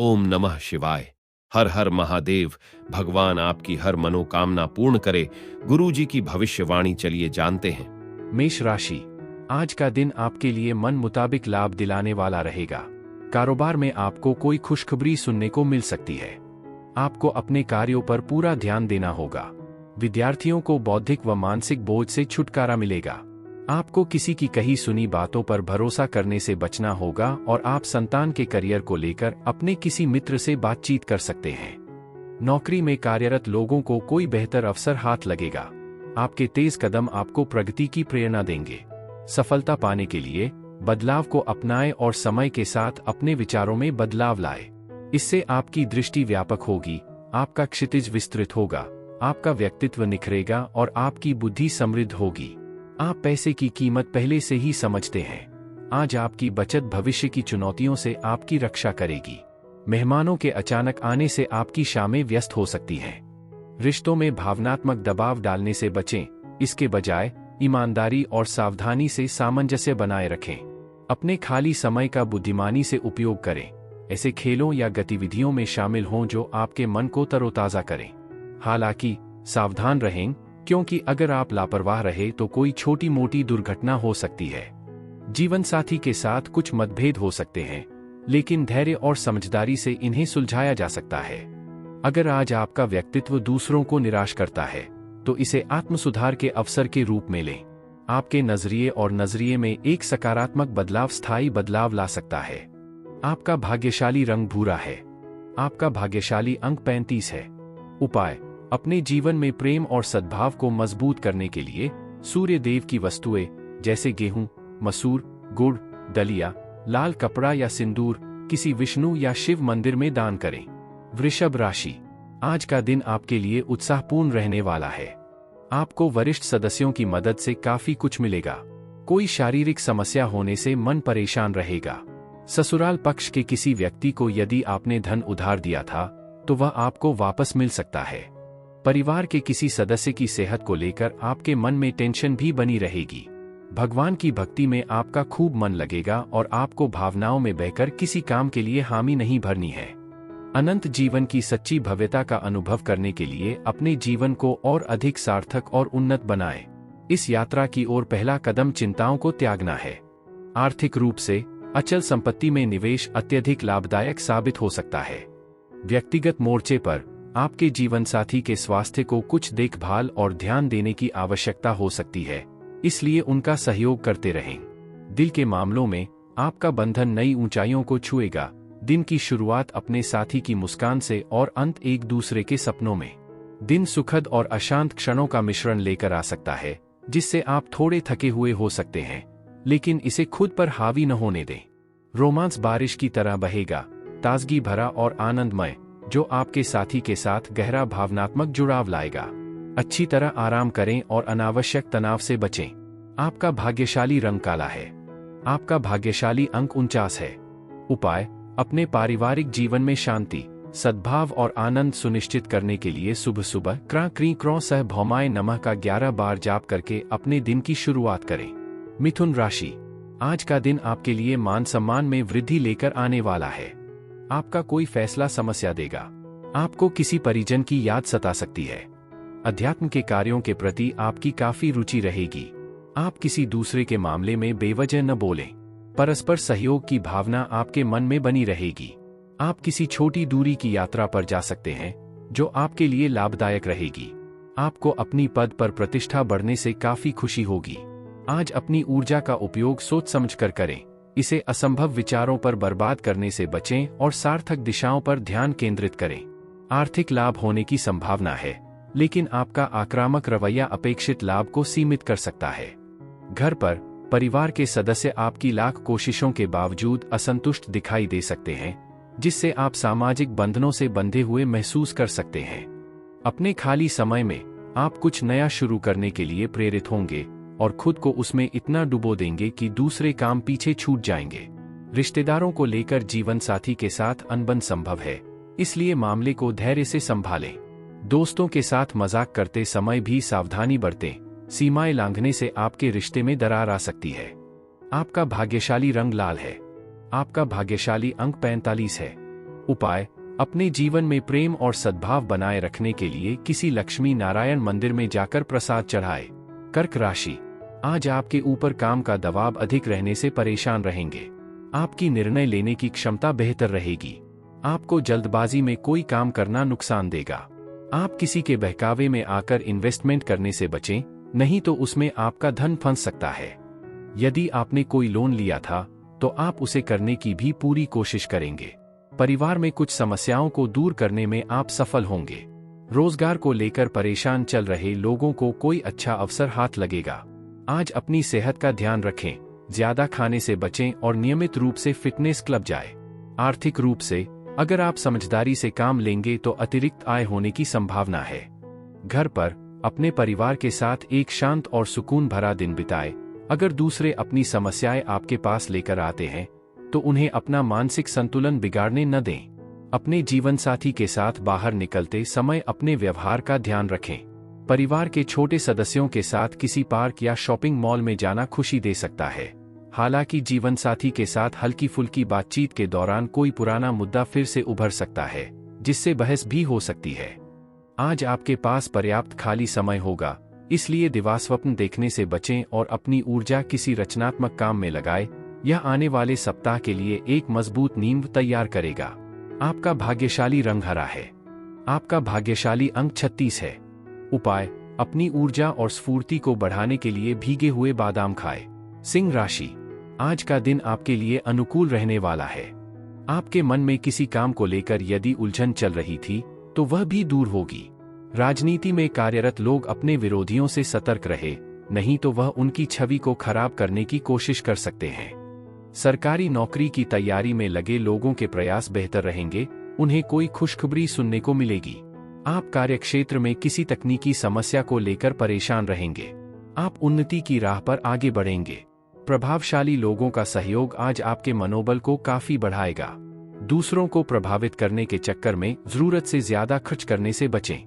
ओम नमः शिवाय। हर हर महादेव। भगवान आपकी हर मनोकामना पूर्ण करे। गुरु जी की भविष्यवाणी चलिए जानते हैं। मेष राशि, आज का दिन आपके लिए मन मुताबिक लाभ दिलाने वाला रहेगा। कारोबार में आपको कोई खुशखबरी सुनने को मिल सकती है। आपको अपने कार्यों पर पूरा ध्यान देना होगा। विद्यार्थियों को बौद्धिक व मानसिक बोझ से छुटकारा मिलेगा। आपको किसी की कही सुनी बातों पर भरोसा करने से बचना होगा और आप संतान के करियर को लेकर अपने किसी मित्र से बातचीत कर सकते हैं। नौकरी में कार्यरत लोगों को कोई बेहतर अवसर हाथ लगेगा। आपके तेज कदम आपको प्रगति की प्रेरणा देंगे। सफलता पाने के लिए बदलाव को अपनाएं और समय के साथ अपने विचारों में बदलाव लाएं। इससे आपकी दृष्टि व्यापक होगी, आपका क्षितिज विस्तृत होगा, आपका व्यक्तित्व निखरेगा और आपकी बुद्धि समृद्ध होगी। आप पैसे की कीमत पहले से ही समझते हैं। आज आपकी बचत भविष्य की चुनौतियों से आपकी रक्षा करेगी। मेहमानों के अचानक आने से आपकी शामें व्यस्त हो सकती हैं। रिश्तों में भावनात्मक दबाव डालने से बचें, इसके बजाय ईमानदारी और सावधानी से सामंजस्य बनाए रखें। अपने खाली समय का बुद्धिमानी से उपयोग करें। ऐसे खेलों या गतिविधियों में शामिल हों जो आपके मन को तरोताजा करें। हालांकि सावधान रहें, क्योंकि अगर आप लापरवाह रहे तो कोई छोटी मोटी दुर्घटना हो सकती है। जीवन साथी के साथ कुछ मतभेद हो सकते हैं, लेकिन धैर्य और समझदारी से इन्हें सुलझाया जा सकता है। अगर आज आपका व्यक्तित्व दूसरों को निराश करता है, तो इसे आत्मसुधार के अवसर के रूप में लें। आपके नजरिए में एक सकारात्मक बदलाव स्थायी बदलाव ला सकता है। आपका भाग्यशाली रंग भूरा है। आपका भाग्यशाली अंक 35 है। उपाय: अपने जीवन में प्रेम और सद्भाव को मजबूत करने के लिए सूर्य देव की वस्तुएं जैसे गेहूं, मसूर, गुड़, दलिया, लाल कपड़ा या सिंदूर किसी विष्णु या शिव मंदिर में दान करें। वृषभ राशि, आज का दिन आपके लिए उत्साहपूर्ण रहने वाला है। आपको वरिष्ठ सदस्यों की मदद से काफी कुछ मिलेगा। कोई शारीरिक समस्या होने से मन परेशान रहेगा। ससुराल पक्ष के किसी व्यक्ति को यदि आपने धन उधार दिया था तो वह आपको वापस मिल सकता है। परिवार के किसी सदस्य की सेहत को लेकर आपके मन में टेंशन भी बनी रहेगी। भगवान की भक्ति में आपका खूब मन लगेगा और आपको भावनाओं में बहकर किसी काम के लिए हामी नहीं भरनी है। अनंत जीवन की सच्ची भव्यता का अनुभव करने के लिए अपने जीवन को और अधिक सार्थक और उन्नत बनाएं। इस यात्रा की ओर पहला कदम चिंताओं को त्यागना है। आर्थिक रूप से अचल संपत्ति में निवेश अत्यधिक लाभदायक साबित हो सकता है। व्यक्तिगत मोर्चे पर आपके जीवन साथी के स्वास्थ्य को कुछ देखभाल और ध्यान देने की आवश्यकता हो सकती है, इसलिए उनका सहयोग करते रहें। दिल के मामलों में आपका बंधन नई ऊंचाइयों को छुएगा। दिन की शुरुआत अपने साथी की मुस्कान से और अंत एक दूसरे के सपनों में। दिन सुखद और अशांत क्षणों का मिश्रण लेकर आ सकता है, जिससे आप थोड़े थके हुए हो सकते हैं, लेकिन इसे खुद पर हावी न होने दें। रोमांस बारिश की तरह बहेगा, ताजगी भरा और आनंदमय, जो आपके साथी के साथ गहरा भावनात्मक जुड़ाव लाएगा। अच्छी तरह आराम करें और अनावश्यक तनाव से बचें। आपका भाग्यशाली रंग काला है। आपका भाग्यशाली अंक 49 है। उपाय: अपने पारिवारिक जीवन में शांति, सद्भाव और आनंद सुनिश्चित करने के लिए सुबह सुबह क्रां क्री क्रों सह भौमाय नमः का 11 बार जाप करके अपने दिन की शुरुआत करें। मिथुन राशि, आज का दिन आपके लिए मान सम्मान में वृद्धि लेकर आने वाला है। आपका कोई फैसला समस्या देगा। आपको किसी परिजन की याद सता सकती है। अध्यात्म के कार्यों के प्रति आपकी काफी रुचि रहेगी। आप किसी दूसरे के मामले में बेवजह न बोलें। परस्पर सहयोग की भावना आपके मन में बनी रहेगी। आप किसी छोटी दूरी की यात्रा पर जा सकते हैं, जो आपके लिए लाभदायक रहेगी। आपको अपनी पद पर प्रतिष्ठा बढ़ने से काफी खुशी होगी। आज अपनी ऊर्जा का उपयोग सोच समझकर करें। इसे असंभव विचारों पर बर्बाद करने से बचें और सार्थक दिशाओं पर ध्यान केंद्रित करें। आर्थिक लाभ होने की संभावना है, लेकिन आपका आक्रामक रवैया अपेक्षित लाभ को सीमित कर सकता है। घर पर परिवार के सदस्य आपकी लाख कोशिशों के बावजूद असंतुष्ट दिखाई दे सकते हैं, जिससे आप सामाजिक बंधनों से बंधे हुए महसूस कर सकते हैं। अपने खाली समय में आप कुछ नया शुरू करने के लिए प्रेरित होंगे और खुद को उसमें इतना डुबो देंगे कि दूसरे काम पीछे छूट जाएंगे। रिश्तेदारों को लेकर जीवन साथी के साथ अनबन संभव है, इसलिए मामले को धैर्य से संभालें। दोस्तों के साथ मजाक करते समय भी सावधानी बरतें। सीमाएं लांघने से आपके रिश्ते में दरार आ सकती है। आपका भाग्यशाली रंग लाल है। आपका भाग्यशाली अंक 45 है। उपाय, अपने जीवन में प्रेम और सद्भाव बनाए रखने के लिए किसी लक्ष्मी नारायण मंदिर में जाकर प्रसाद चढ़ाए। कर्क राशि, आज आपके ऊपर काम का दबाव अधिक रहने से परेशान रहेंगे। आपकी निर्णय लेने की क्षमता बेहतर रहेगी। आपको जल्दबाजी में कोई काम करना नुकसान देगा। आप किसी के बहकावे में आकर इन्वेस्टमेंट करने से बचें, नहीं तो उसमें आपका धन फंस सकता है। यदि आपने कोई लोन लिया था तो आप उसे करने की भी पूरी कोशिश करेंगे। परिवार में कुछ समस्याओं को दूर करने में आप सफल होंगे। रोजगार को लेकर परेशान चल रहे लोगों को कोई अच्छा अवसर हाथ लगेगा। आज अपनी सेहत का ध्यान रखें, ज्यादा खाने से बचें और नियमित रूप से फिटनेस क्लब जाएं। आर्थिक रूप से अगर आप समझदारी से काम लेंगे तो अतिरिक्त आय होने की संभावना है। घर पर अपने परिवार के साथ एक शांत और सुकून भरा दिन बिताएं। अगर दूसरे अपनी समस्याएं आपके पास लेकर आते हैं तो उन्हें अपना मानसिक संतुलन बिगाड़ने न दें। अपने जीवन साथी के साथ बाहर निकलते समय अपने व्यवहार का ध्यान रखें। परिवार के छोटे सदस्यों के साथ किसी पार्क या शॉपिंग मॉल में जाना खुशी दे सकता है। हालांकि जीवन साथी के साथ हल्की फुल्की बातचीत के दौरान कोई पुराना मुद्दा फिर से उभर सकता है, जिससे बहस भी हो सकती है। आज आपके पास पर्याप्त खाली समय होगा, इसलिए दिवास्वप्न देखने से बचें और अपनी ऊर्जा किसी रचनात्मक काम में लगाएं। यह आने वाले सप्ताह के लिए एक मजबूत नींव तैयार करेगा। आपका भाग्यशाली रंग हरा है। आपका भाग्यशाली अंक 36 है। उपाय, अपनी ऊर्जा और स्फूर्ति को बढ़ाने के लिए भीगे हुए बादाम खाएं। सिंह राशि, आज का दिन आपके लिए अनुकूल रहने वाला है। आपके मन में किसी काम को लेकर यदि उलझन चल रही थी तो वह भी दूर होगी। राजनीति में कार्यरत लोग अपने विरोधियों से सतर्क रहे, नहीं तो वह उनकी छवि को खराब करने की कोशिश कर सकते हैं। सरकारी नौकरी की तैयारी में लगे लोगों के प्रयास बेहतर रहेंगे, उन्हें कोई खुशखबरी सुनने को मिलेगी। आप कार्यक्षेत्र में किसी तकनीकी समस्या को लेकर परेशान रहेंगे। आप उन्नति की राह पर आगे बढ़ेंगे। प्रभावशाली लोगों का सहयोग आज आपके मनोबल को काफी बढ़ाएगा। दूसरों को प्रभावित करने के चक्कर में जरूरत से ज्यादा खर्च करने से बचें।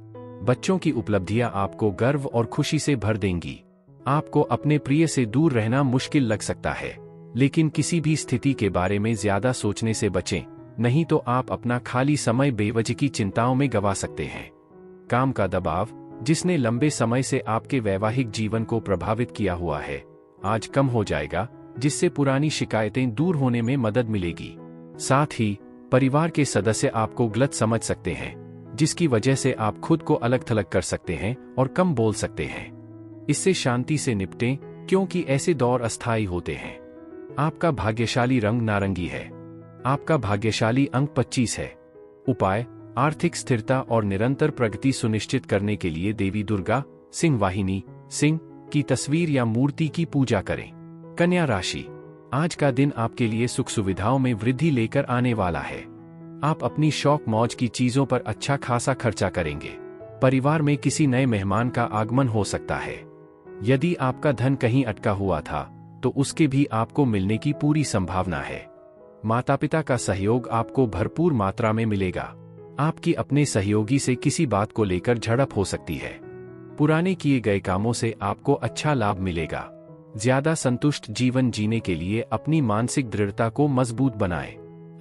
बच्चों की उपलब्धियां आपको गर्व और खुशी से भर देंगी। आपको अपने प्रिय से दूर रहना मुश्किल लग सकता है, लेकिन किसी भी स्थिति के बारे में ज्यादा सोचने से बचें, नहीं तो आप अपना खाली समय बेवजह की चिंताओं में गंवा सकते हैं। काम का दबाव, जिसने लंबे समय से आपके वैवाहिक जीवन को प्रभावित किया हुआ है, आज कम हो जाएगा, जिससे पुरानी शिकायतें दूर होने में मदद मिलेगी। साथ ही परिवार के सदस्य आपको गलत समझ सकते हैं, जिसकी वजह से आप खुद को अलग थलग कर सकते हैं और कम बोल सकते हैं। इससे शांति से निपटें, क्योंकि ऐसे दौर अस्थायी होते हैं। आपका भाग्यशाली रंग नारंगी है। आपका भाग्यशाली अंक 25 है। उपाय, आर्थिक स्थिरता और निरंतर प्रगति सुनिश्चित करने के लिए देवी दुर्गा, सिंह वाहिनी, सिंह की तस्वीर या मूर्ति की पूजा करें। कन्या राशि, आज का दिन आपके लिए सुख सुविधाओं में वृद्धि लेकर आने वाला है। आप अपनी शौक मौज की चीजों पर अच्छा खासा खर्चा करेंगे। परिवार में किसी नए मेहमान का आगमन हो सकता है। यदि आपका धन कहीं अटका हुआ था तो उसके भी आपको मिलने की पूरी संभावना है। माता पिता का सहयोग आपको भरपूर मात्रा में मिलेगा। आपकी अपने सहयोगी से किसी बात को लेकर झड़प हो सकती है। पुराने किए गए कामों से आपको अच्छा लाभ मिलेगा। ज्यादा संतुष्ट जीवन जीने के लिए अपनी मानसिक दृढ़ता को मजबूत बनाएं।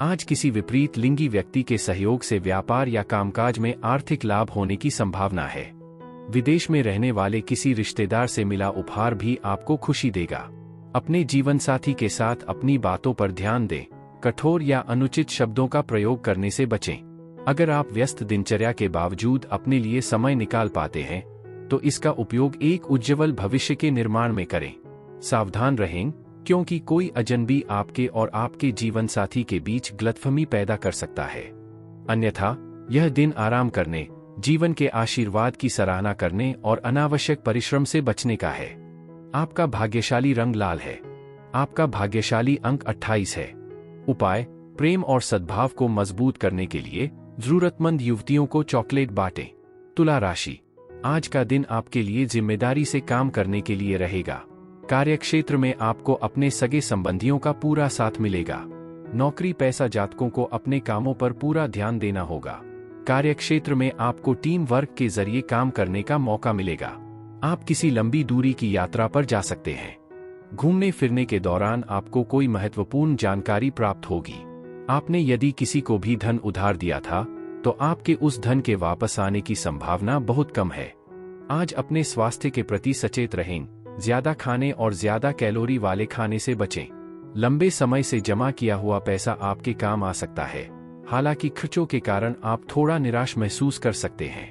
आज किसी विपरीत लिंगी व्यक्ति के सहयोग से व्यापार या कामकाज में आर्थिक लाभ होने की संभावना है। विदेश में रहने वाले किसी रिश्तेदार से मिला उपहार भी आपको खुशी देगा। अपने जीवन साथी के साथ अपनी बातों पर ध्यान दें। कठोर या अनुचित शब्दों का प्रयोग करने से बचें। अगर आप व्यस्त दिनचर्या के बावजूद अपने लिए समय निकाल पाते हैं तो इसका उपयोग एक उज्ज्वल भविष्य के निर्माण में करें। सावधान रहें, क्योंकि कोई अजनबी आपके और आपके जीवन साथी के बीच गलतफहमी पैदा कर सकता है। अन्यथा यह दिन आराम करने, जीवन के आशीर्वाद की सराहना करने और अनावश्यक परिश्रम से बचने का है। आपका भाग्यशाली रंग लाल है। आपका भाग्यशाली अंक 28 है। उपाय, प्रेम और सद्भाव को मजबूत करने के लिए जरूरतमंद युवतियों को चॉकलेट बांटें। तुला राशि, आज का दिन आपके लिए जिम्मेदारी से काम करने के लिए रहेगा। कार्यक्षेत्र में आपको अपने सगे संबंधियों का पूरा साथ मिलेगा। नौकरी पेशा जातकों को अपने कामों पर पूरा ध्यान देना होगा। कार्यक्षेत्र में आपको टीम वर्क के जरिए काम करने का मौका मिलेगा। आप किसी लंबी दूरी की यात्रा पर जा सकते हैं। घूमने फिरने के दौरान आपको कोई महत्वपूर्ण जानकारी प्राप्त होगी। आपने यदि किसी को भी धन उधार दिया था, तो आपके उस धन के वापस आने की संभावना बहुत कम है। आज अपने स्वास्थ्य के प्रति सचेत रहें, ज्यादा खाने और ज्यादा कैलोरी वाले खाने से बचें। लंबे समय से जमा किया हुआ पैसा आपके काम आ सकता है, हालांकि खर्चों के कारण आप थोड़ा निराश महसूस कर सकते हैं।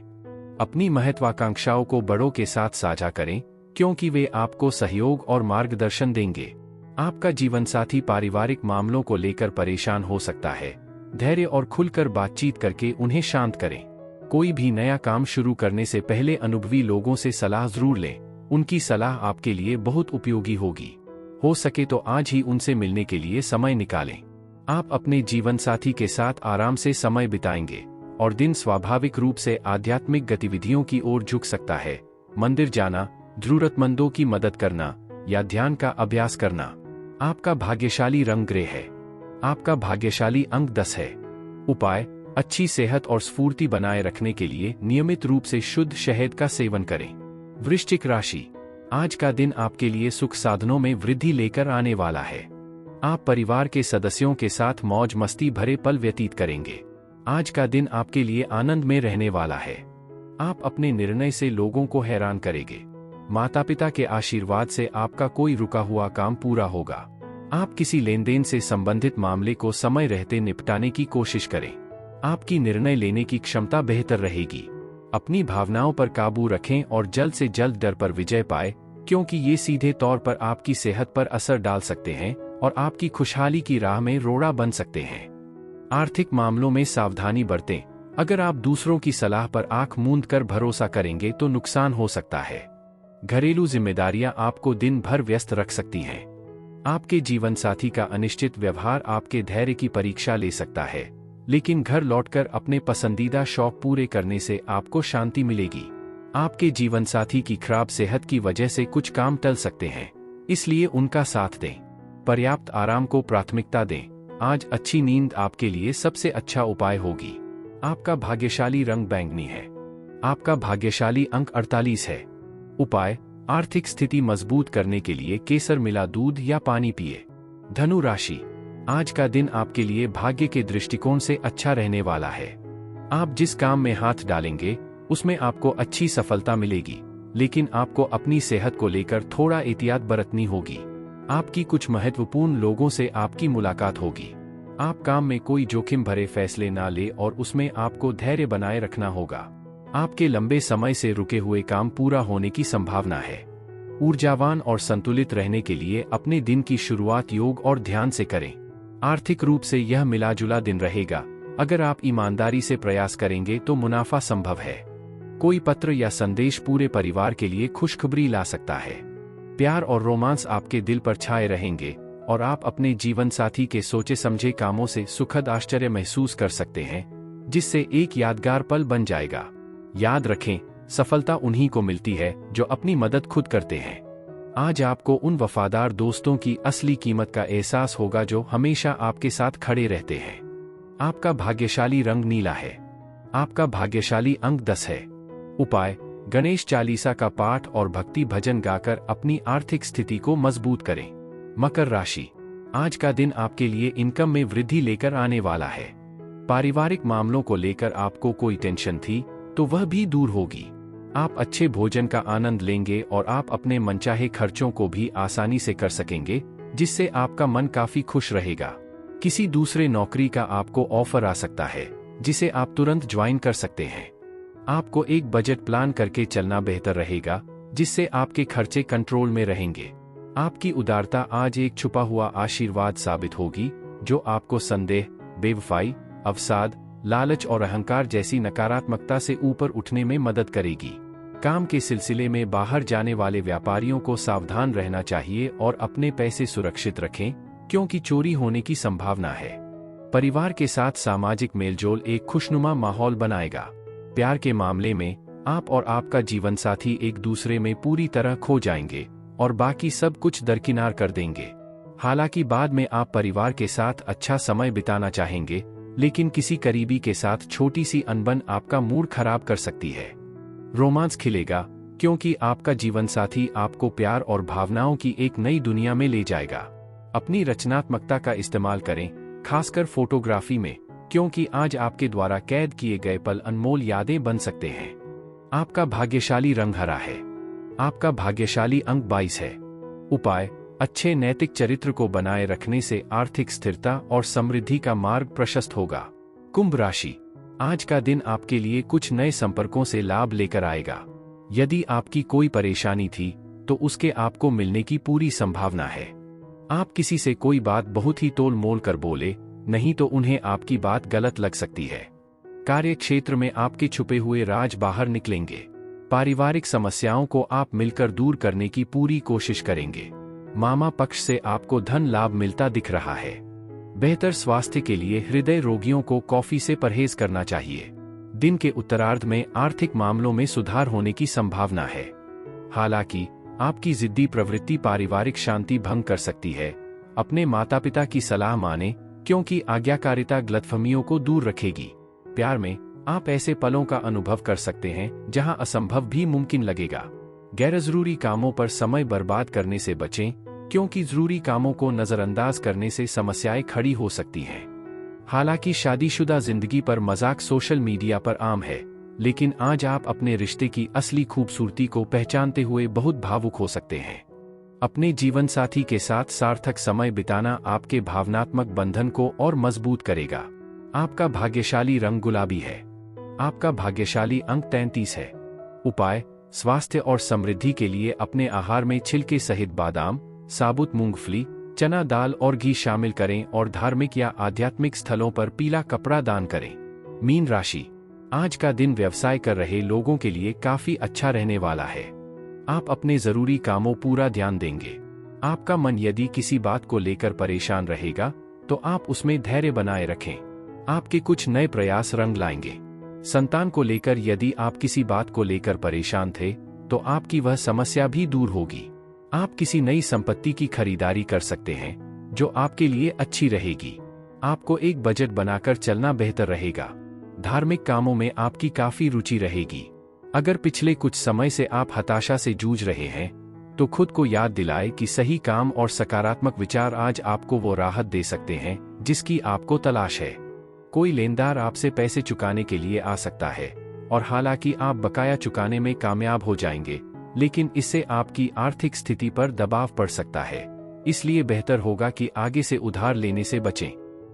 अपनी महत्वाकांक्षाओं को बड़ों के साथ साझा करें, क्योंकि वे आपको सहयोग और मार्गदर्शन देंगे। आपका जीवनसाथी पारिवारिक मामलों को लेकर परेशान हो सकता है। धैर्य और खुलकर बातचीत करके उन्हें शांत करें। कोई भी नया काम शुरू करने से पहले अनुभवी लोगों से सलाह जरूर लें, उनकी सलाह आपके लिए बहुत उपयोगी होगी। हो सके तो आज ही उनसे मिलने के लिए समय निकालें। आप अपने जीवनसाथी के साथ आराम से समय बिताएंगे और दिन स्वाभाविक रूप से आध्यात्मिक गतिविधियों की ओर झुक सकता है। मंदिर जाना, जरूरतमंदों की मदद करना या ध्यान का अभ्यास करना। आपका भाग्यशाली रंग ग्रे है। आपका भाग्यशाली अंक 10 है। उपाय: अच्छी सेहत और स्फूर्ति बनाए रखने के लिए नियमित रूप से शुद्ध शहद का सेवन करें। वृश्चिक राशि, आज का दिन आपके लिए सुख साधनों में वृद्धि लेकर आने वाला है। आप परिवार के सदस्यों के साथ मौज मस्ती भरे पल व्यतीत करेंगे। आज का दिन आपके लिए आनंद में रहने वाला है। आप अपने निर्णय से लोगों को हैरान करेंगे। माता पिता के आशीर्वाद से आपका कोई रुका हुआ काम पूरा होगा। आप किसी लेन देन से संबंधित मामले को समय रहते निपटाने की कोशिश करें। आपकी निर्णय लेने की क्षमता बेहतर रहेगी। अपनी भावनाओं पर काबू रखें और जल्द से जल्द डर पर विजय पाएं, क्योंकि ये सीधे तौर पर आपकी सेहत पर असर डाल सकते हैं और आपकी खुशहाली की राह में रोड़ा बन सकते हैं। आर्थिक मामलों में सावधानी बरतें। अगर आप दूसरों की सलाह पर आंख मूंद कर भरोसा करेंगे तो नुकसान हो सकता है। घरेलू जिम्मेदारियां आपको दिन भर व्यस्त रख सकती हैं। आपके जीवनसाथी का अनिश्चित व्यवहार आपके धैर्य की परीक्षा ले सकता है, लेकिन घर लौटकर अपने पसंदीदा शौक पूरे करने से आपको शांति मिलेगी। आपके जीवनसाथी की खराब सेहत की वजह से कुछ काम टल सकते हैं, इसलिए उनका साथ दें। पर्याप्त आराम को प्राथमिकता दें। आज अच्छी नींद आपके लिए सबसे अच्छा उपाय होगी। आपका भाग्यशाली रंग बैंगनी है। आपका भाग्यशाली अंक 48 है। उपाय: आर्थिक स्थिति मजबूत करने के लिए केसर मिला दूध या पानी पिए। धनु राशि, आज का दिन आपके लिए भाग्य के दृष्टिकोण से अच्छा रहने वाला है। आप जिस काम में हाथ डालेंगे उसमें आपको अच्छी सफलता मिलेगी, लेकिन आपको अपनी सेहत को लेकर थोड़ा एहतियात बरतनी होगी। आपकी कुछ महत्वपूर्ण लोगों से आपकी मुलाकात होगी। आप काम में कोई जोखिम भरे फैसले ना ले और उसमें आपको धैर्य बनाए रखना होगा। आपके लंबे समय से रुके हुए काम पूरा होने की संभावना है। ऊर्जावान और संतुलित रहने के लिए अपने दिन की शुरुआत योग और ध्यान से करें। आर्थिक रूप से यह मिला-जुला दिन रहेगा। अगर आप ईमानदारी से प्रयास करेंगे तो मुनाफा संभव है। कोई पत्र या संदेश पूरे परिवार के लिए खुशखबरी ला सकता है। प्यार और रोमांस आपके दिल पर छाए रहेंगे और आप अपने जीवन साथी के सोचे समझे कामों से सुखद आश्चर्य महसूस कर सकते हैं, जिससे एक यादगार पल बन जाएगा। याद रखें, सफलता उन्हीं को मिलती है जो अपनी मदद खुद करते हैं। आज आपको उन वफादार दोस्तों की असली कीमत का एहसास होगा जो हमेशा आपके साथ खड़े रहते हैं। आपका भाग्यशाली रंग नीला है। आपका भाग्यशाली अंक 10 है। उपाय: गणेश चालीसा का पाठ और भक्ति भजन गाकर अपनी आर्थिक स्थिति को मजबूत करें। मकर राशि, आज का दिन आपके लिए इनकम में वृद्धि लेकर आने वाला है। पारिवारिक मामलों को लेकर आपको कोई टेंशन थी तो वह भी दूर होगी। आप अच्छे भोजन का आनंद लेंगे और आप अपने मनचाहे खर्चों को भी आसानी से कर सकेंगे, जिससे आपका मन काफी खुश रहेगा। किसी दूसरे नौकरी का आपको ऑफर आ सकता है, जिसे आप तुरंत ज्वाइन कर सकते हैं। आपको एक बजट प्लान करके चलना बेहतर रहेगा, जिससे आपके खर्चे कंट्रोल में रहेंगे। आपकी उदारता आज एक छुपा हुआ आशीर्वाद साबित होगी, जो आपको संदेह, बेवफाई, अवसाद, लालच और अहंकार जैसी नकारात्मकता से ऊपर उठने में मदद करेगी। काम के सिलसिले में बाहर जाने वाले व्यापारियों को सावधान रहना चाहिए और अपने पैसे सुरक्षित रखें, क्योंकि चोरी होने की संभावना है। परिवार के साथ सामाजिक मेलजोल एक खुशनुमा माहौल बनाएगा। प्यार के मामले में आप और आपका जीवनसाथी एक दूसरे में पूरी तरह खो जाएंगे और बाकी सब कुछ दरकिनार कर देंगे। हालांकि बाद में आप परिवार के साथ अच्छा समय बिताना चाहेंगे, लेकिन किसी करीबी के साथ छोटी सी अनबन आपका मूड खराब कर सकती है। रोमांस खिलेगा, क्योंकि आपका जीवनसाथी आपको प्यार और भावनाओं की एक नई दुनिया में ले जाएगा। अपनी रचनात्मकता का इस्तेमाल करें, खासकर फोटोग्राफी में, क्योंकि आज आपके द्वारा कैद किए गए पल अनमोल यादें बन सकते हैं। आपका भाग्यशाली रंग हरा है। आपका भाग्यशाली अंक 22 है। उपाय: अच्छे नैतिक चरित्र को बनाए रखने से आर्थिक स्थिरता और समृद्धि का मार्ग प्रशस्त होगा। कुंभ राशि, आज का दिन आपके लिए कुछ नए संपर्कों से लाभ लेकर आएगा। यदि आपकी कोई परेशानी थी तो उसके आपको मिलने की पूरी संभावना है। आप किसी से कोई बात बहुत ही तोल मोल कर बोले, नहीं तो उन्हें आपकी बात गलत लग सकती है। कार्य क्षेत्र में आपके छुपे हुए राज बाहर निकलेंगे। पारिवारिक समस्याओं को आप मिलकर दूर करने की पूरी कोशिश करेंगे। मामा पक्ष से आपको धन लाभ मिलता दिख रहा है। बेहतर स्वास्थ्य के लिए हृदय रोगियों को कॉफी से परहेज करना चाहिए। दिन के उत्तरार्ध में आर्थिक मामलों में सुधार होने की संभावना है। हालांकि आपकी जिद्दी प्रवृत्ति पारिवारिक शांति भंग कर सकती है। अपने माता पिता की सलाह माने, क्योंकि आज्ञाकारिता गलतफहमियों को दूर रखेगी। प्यार में आप ऐसे पलों का अनुभव कर सकते हैं जहां असंभव भी मुमकिन लगेगा। गैरजरूरी कामों पर समय बर्बाद करने से बचें, क्योंकि जरूरी कामों को नजरअंदाज करने से समस्याएं खड़ी हो सकती हैं। हालांकि शादीशुदा जिंदगी पर मजाक सोशल मीडिया पर आम है, लेकिन आज आप अपने रिश्ते की असली खूबसूरती को पहचानते हुए बहुत भावुक हो सकते हैं। अपने जीवन साथी के साथ सार्थक समय बिताना आपके भावनात्मक बंधन को और मजबूत करेगा। आपका भाग्यशाली रंग गुलाबी है। आपका भाग्यशाली अंक 33 है। उपाय: स्वास्थ्य और समृद्धि के लिए अपने आहार में छिलके सहित बादाम, साबुत मूंगफली, चना दाल और घी शामिल करें और धार्मिक या आध्यात्मिक स्थलों पर पीला कपड़ा दान करें। मीन राशि, आज का दिन व्यवसाय कर रहे लोगों के लिए काफी अच्छा रहने वाला है। आप अपने जरूरी कामों पूरा ध्यान देंगे। आपका मन यदि किसी बात को लेकर परेशान रहेगा तो आप उसमें धैर्य बनाए रखें। आपके कुछ नए प्रयास रंग लाएंगे। संतान को लेकर यदि आप किसी बात को लेकर परेशान थे तो आपकी वह समस्या भी दूर होगी। आप किसी नई संपत्ति की खरीदारी कर सकते हैं जो आपके लिए अच्छी रहेगी। आपको एक बजट बनाकर चलना बेहतर रहेगा। धार्मिक कामों में आपकी काफी रुचि रहेगी। अगर पिछले कुछ समय से आप हताशा से जूझ रहे हैं तो खुद को याद दिलाए कि सही काम और सकारात्मक विचार आज आपको वो राहत दे सकते हैं जिसकी आपको तलाश है। कोई लेनदार आपसे पैसे चुकाने के लिए आ सकता है और हालांकि आप बकाया चुकाने में कामयाब हो जाएंगे, लेकिन इससे आपकी आर्थिक स्थिति पर दबाव पड़ सकता है। इसलिए बेहतर होगा कि आगे से उधार लेने से बचें।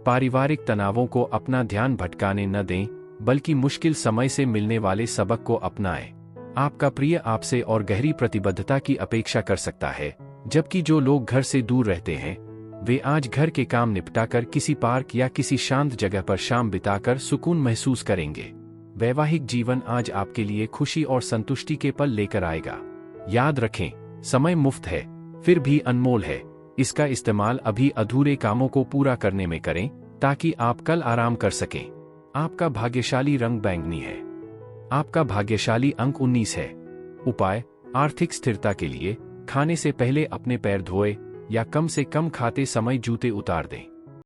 पारिवारिक तनावों को अपना ध्यान भटकाने न दें, बल्कि मुश्किल समय से मिलने वाले सबक को अपनाएं। आपका प्रिय आपसे और गहरी प्रतिबद्धता की अपेक्षा कर सकता है, जबकि जो लोग घर से दूर रहते हैं वे आज घर के काम निपटाकर किसी पार्क या किसी शांत जगह पर शाम बिताकर सुकून महसूस करेंगे। वैवाहिक जीवन आज आपके लिए खुशी और संतुष्टि के पल लेकर आएगा। याद रखें, समय मुफ्त है, फिर भी अनमोल है। इसका इस्तेमाल अभी अधूरे कामों को पूरा करने में करें ताकि आप कल आराम कर सकें। आपका भाग्यशाली रंग बैंगनी है। आपका भाग्यशाली अंक 19 है। उपाय: आर्थिक स्थिरता के लिए खाने से पहले अपने पैर धोए या कम से कम खाते समय जूते उतार दें।